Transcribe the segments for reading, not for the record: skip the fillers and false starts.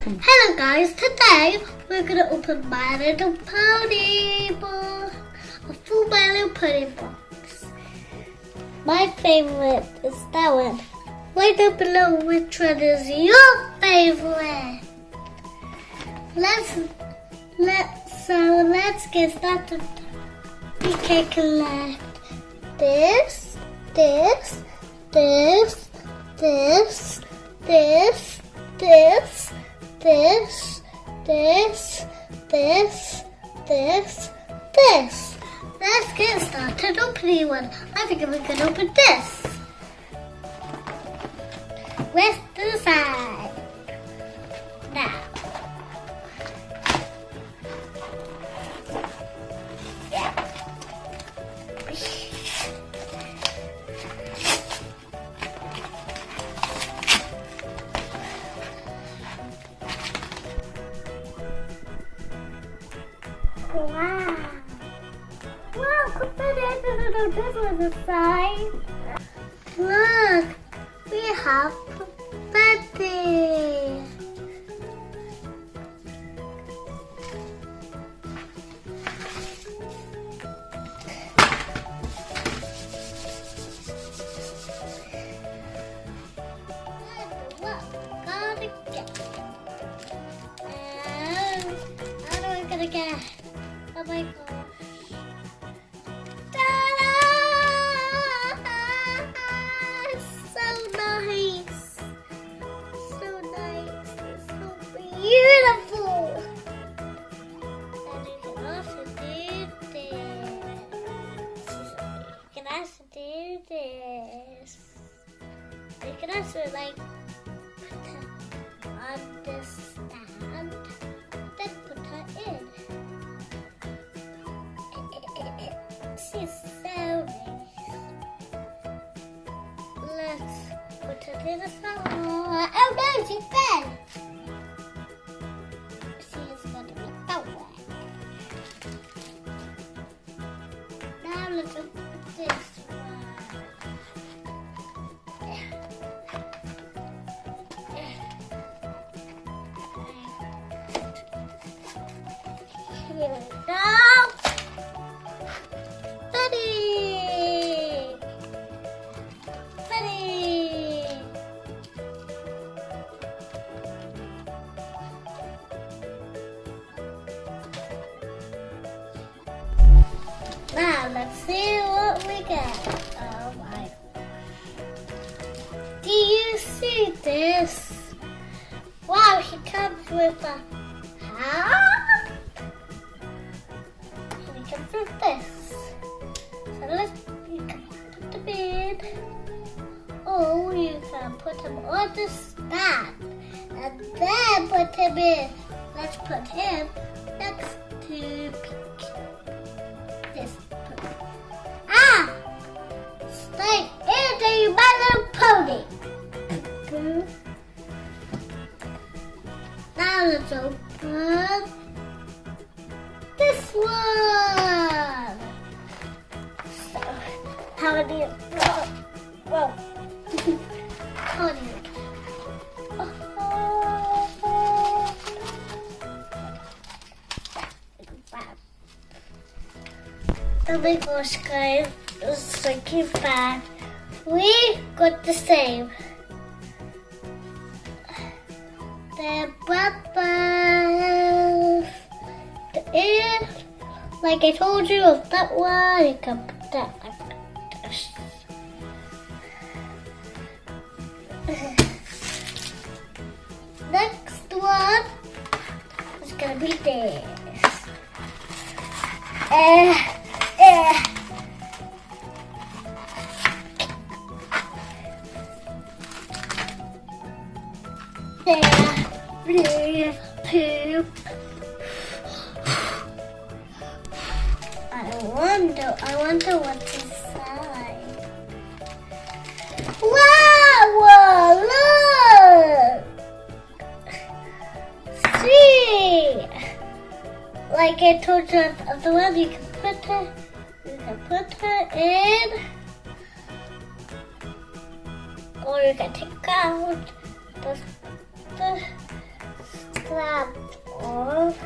Hello guys, today we're going to open My Little Pony book, a full My Little Pony box. My favorite is that one. Write down below which one is your favorite. Let's get started. We can collect this, this, this, this, this, this, this, this, this, this, this. Let's get started opening one. I think we can open this. Where's the side? Now. Wow. Wow, confident. This was a sign. Look, we have confetti. What we're gonna get? And how are we gonna get? Oh my gosh. Ta-da! So nice. So nice. So beautiful. And you can also do this. You can also do this. You can also put it on this stand. Then put it in. She's so nice. Let's put it in the sun. Oh no, she fell. She's going to be that way. Now let's open this one. Here we go. Now let's see what we get. Oh my! Do you see this? Wow, he comes with a hat. And he comes with this. So you can put them in. Or you can put them on the stand. And then put him in. Let's put him next to Pink. This. Stay in My Little Pony. Now let's open this one. So, how do you? Whoa. How do you? Oh my gosh, guys, it's so bad. We got the same. The bubbles. The air. Like I told you, of that one, you can put that like this. Next one is gonna be this. I wonder what's inside. Wow! Look! See! Like I told you, the one you can put her in. Or you can take out the snapped off.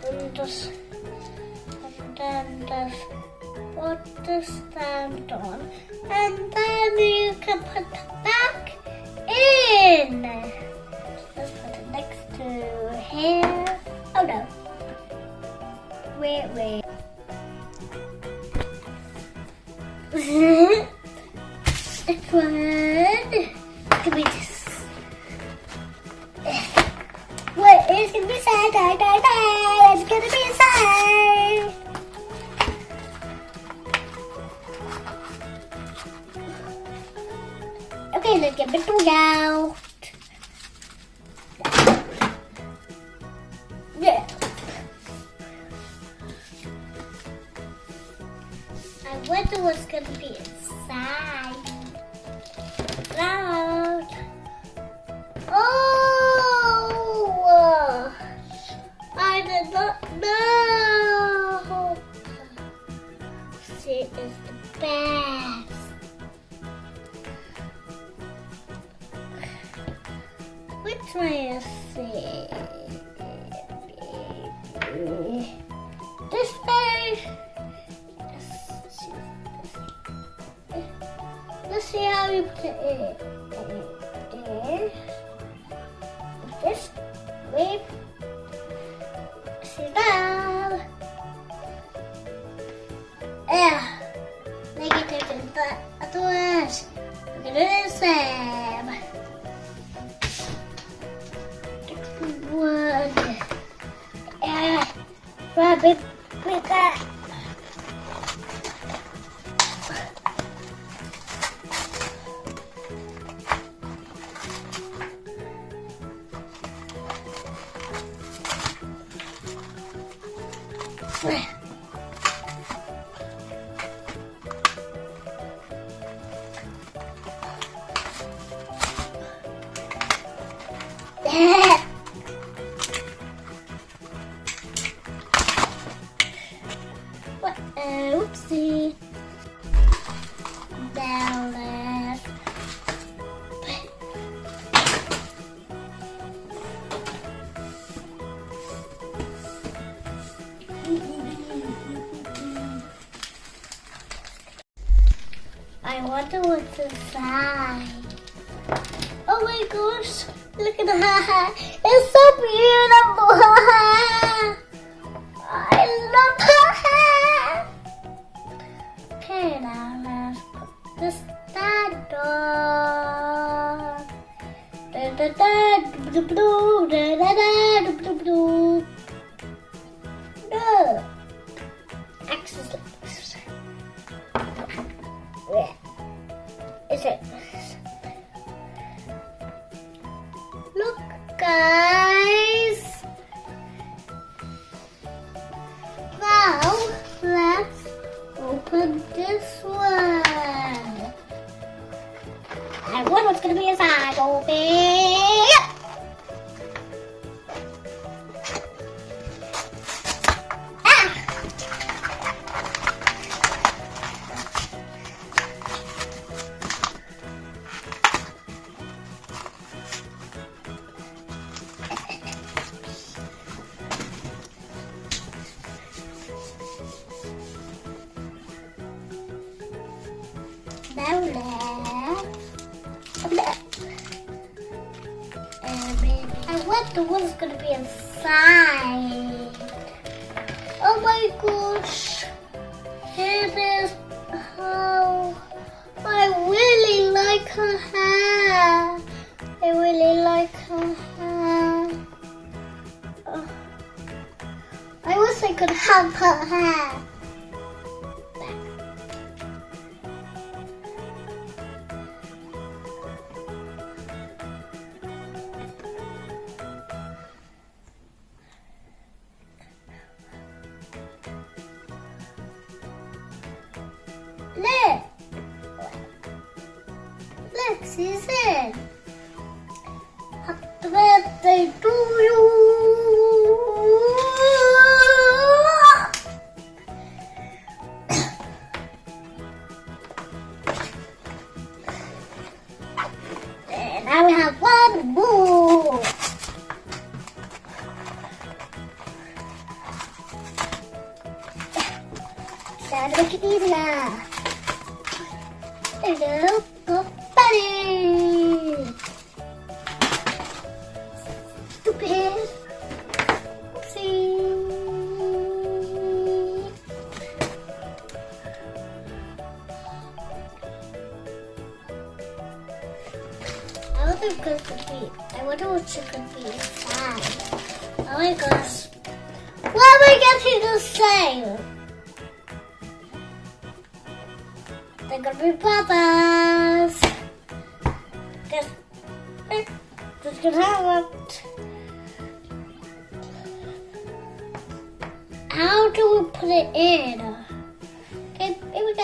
And then just put the stand on. And then you can put it back in. Let's put it next to here. Oh no. Wait. Next one. Give me this. What is gonna be inside? It's gonna be inside. Okay, let's get it out. Yeah. I wonder what's gonna be inside. Out. Oh! I did not know. She is the best. Which way is it? This way. Let's see how you put it in. This way. Sit down. Yeah. Negative is that otherwise. We're gonna do the same. One. Yeah. Grab it quicker. What? Oopsie. Down there. I wonder what's inside. Oh my gosh, look at her. It's so beautiful. I love her hair. Okay, now let's put the stand on. Da da da da da da da da. No. Excellent. Where is it? Look, guys. Now let's open this one. I wonder what's gonna be inside. Open. Now I wonder what's gonna be inside. Oh my gosh! It is. Oh, I really like her hair. I really like her hair. Oh, I wish I could have her hair. Look, she's in. Happy birthday to you. And now we have one more. Time to make it easier. There you go. Bunny. Stupid. Oopsie. I wonder what she could be inside. Oh my gosh. What am I getting to say? They're gonna be papas. Guess this can have it. How do we put it in? Okay, here we go.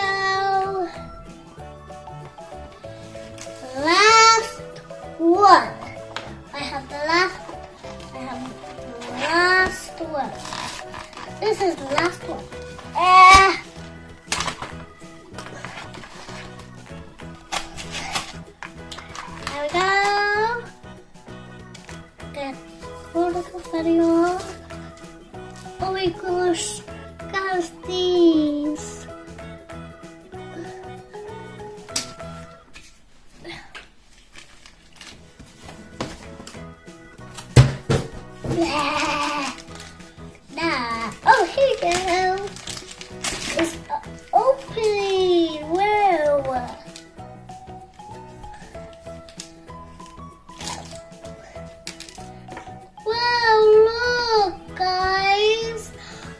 Last one. I have the last one. I have the last one. This is the last one. There we go. Get four little video. Oh my gosh. Guys, these. Nah. Oh, here you go. It's opening. Whoa. Wow, look, guys.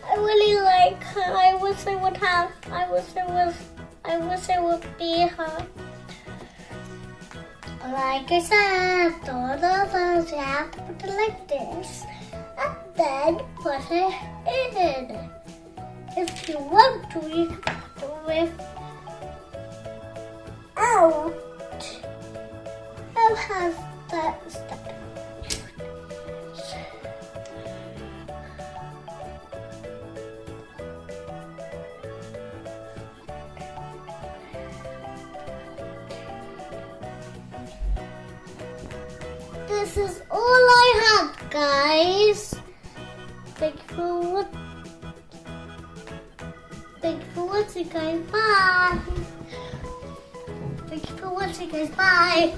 I really like her. I wish I would have. I wish I would be her. Like I said, all of us have to put it like this. And then put it in. If you want to, you can put it out. I'll have that stuff. This is all I have, guys. Thank you for watching, guys. Bye. Thank you for watching, guys. Bye.